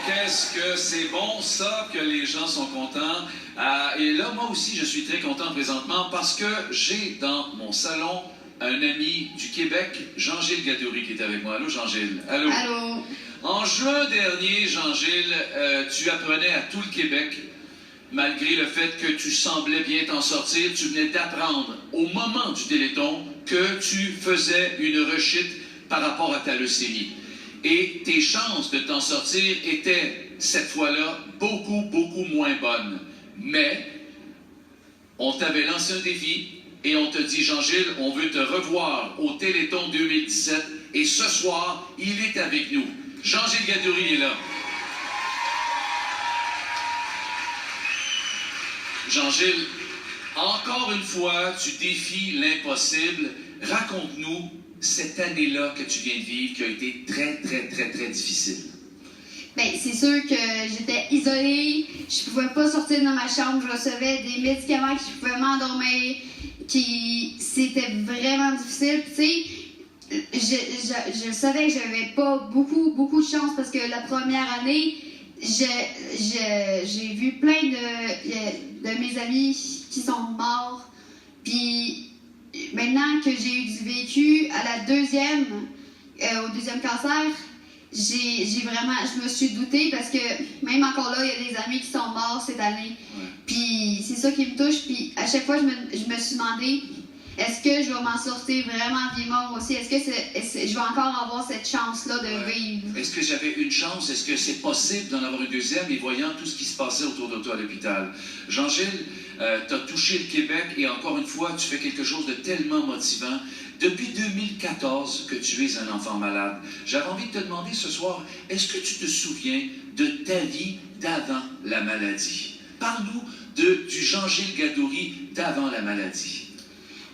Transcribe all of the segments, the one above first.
qu'est-ce que c'est bon ça, que les gens sont contents. Et là, moi aussi, je suis très content présentement parce que j'ai dans mon salon un ami du Québec, Jean-Gilles Gadouri, qui est avec moi. Allô, Jean-Gilles. Allô. Allô. En juin dernier, Jean-Gilles, tu apprenais à tout le Québec, malgré le fait que tu semblais bien t'en sortir, tu venais d'apprendre au moment du Téléthon que tu faisais une rechute par rapport à ta leucémie. Et tes chances de t'en sortir étaient, cette fois-là, beaucoup, beaucoup moins bonnes. Mais, on t'avait lancé un défi et on te dit, Jean-Gilles, on veut te revoir au Téléthon 2017 et ce soir, il est avec nous. Jean-Gilles Gadouri est là. Jean-Gilles, encore une fois, tu défies l'impossible. Raconte-nous cette année-là que tu viens de vivre qui a été très, très, très, très difficile. Bien, c'est sûr que j'étais isolée, je pouvais pas sortir de ma chambre, je recevais des médicaments qui pouvaient m'endormir, c'était vraiment difficile. Tu sais, je savais que j'avais pas beaucoup de chance parce que la première année, j'ai vu plein de mes amis qui sont morts. Puis maintenant que j'ai eu du vécu à la au deuxième cancer, je me suis doutée parce que même encore là, il y a des amis qui sont morts cette année. Ouais. Puis c'est ça qui me touche. Puis à chaque fois, je me suis demandé, est-ce que je vais m'en sortir vraiment vivement aussi? Est-ce que je vais encore avoir cette chance-là de vivre? Est-ce que j'avais une chance? Est-ce que c'est possible d'en avoir une deuxième? Et voyant tout ce qui se passait autour de toi à l'hôpital. Jean-Gilles, tu as touché le Québec et encore une fois, tu fais quelque chose de tellement motivant. Depuis 2014 que tu es un enfant malade. J'avais envie de te demander ce soir, est-ce que tu te souviens de ta vie d'avant la maladie? Parle-nous du Jean-Gilles Gadouri d'avant la maladie.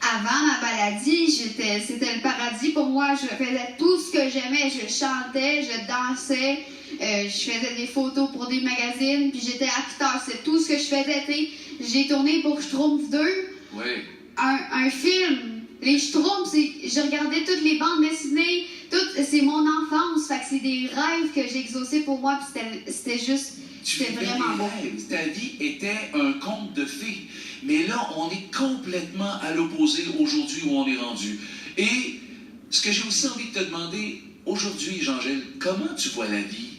Avant ma maladie, c'était le paradis pour moi. Je faisais tout ce que j'aimais. Je chantais, je dansais, je faisais des photos pour des magazines, puis j'étais acteur. C'est tout ce que je faisais. J'ai tourné pour Schtroumpf 2, Oui. un film. Les Schtroumpfs, je regardais toutes les bandes dessinées. C'est mon enfance. Fait que c'est des rêves que j'ai exaucés pour moi, puis c'était vraiment beau. Ta vie était un conte de fées. Mais là, on est complètement à l'opposé aujourd'hui où on est rendu. Et ce que j'ai aussi envie de te demander aujourd'hui, Jean-Gilles, comment tu vois la vie?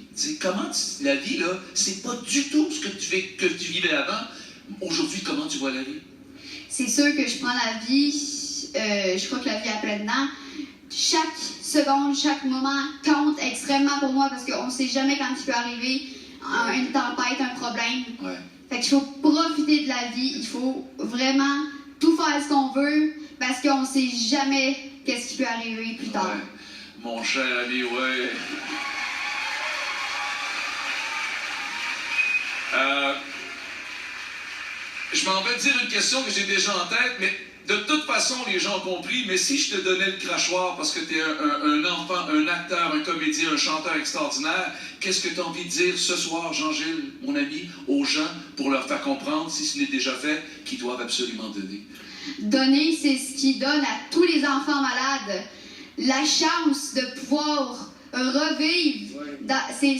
La vie, là, c'est pas du tout ce que tu vivais avant. Aujourd'hui, comment tu vois la vie? C'est sûr que je prends la vie, je crois que la vie a plein dedans. Chaque seconde, chaque moment compte extrêmement pour moi parce qu'on ne sait jamais quand il peut arriver une tempête, un problème. Ouais. Fait qu'il faut profiter de la vie, il faut vraiment tout faire ce qu'on veut parce qu'on ne sait jamais qu'est-ce qui peut arriver plus tard. Ouais. Mon cher ami, ouais. Je m'en vais te dire une question que j'ai déjà en tête, mais de toute façon, les gens ont compris. Mais si je te donnais le crachoir parce que tu es un enfant, un acteur, un comédien, un chanteur extraordinaire, qu'est-ce que tu as envie de dire ce soir, Jean-Gilles, mon ami, aux gens pour leur faire comprendre, si ce n'est déjà fait, qu'ils doivent absolument donner? Donner, c'est ce qui donne à tous les enfants malades la chance de pouvoir revivre. Ouais.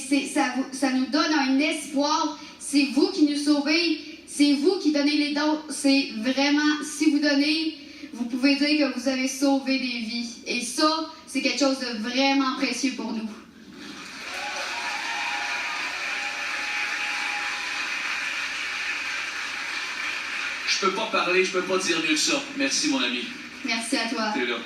Ça nous donne un espoir. C'est vous qui nous sauvez. C'est vous qui donnez les dons. C'est vraiment, si vous donnez, vous pouvez dire que vous avez sauvé des vies. Et ça, c'est quelque chose de vraiment précieux pour nous. Je peux pas parler, je peux pas dire mieux que ça. Merci, mon ami. Merci à toi. T'es là.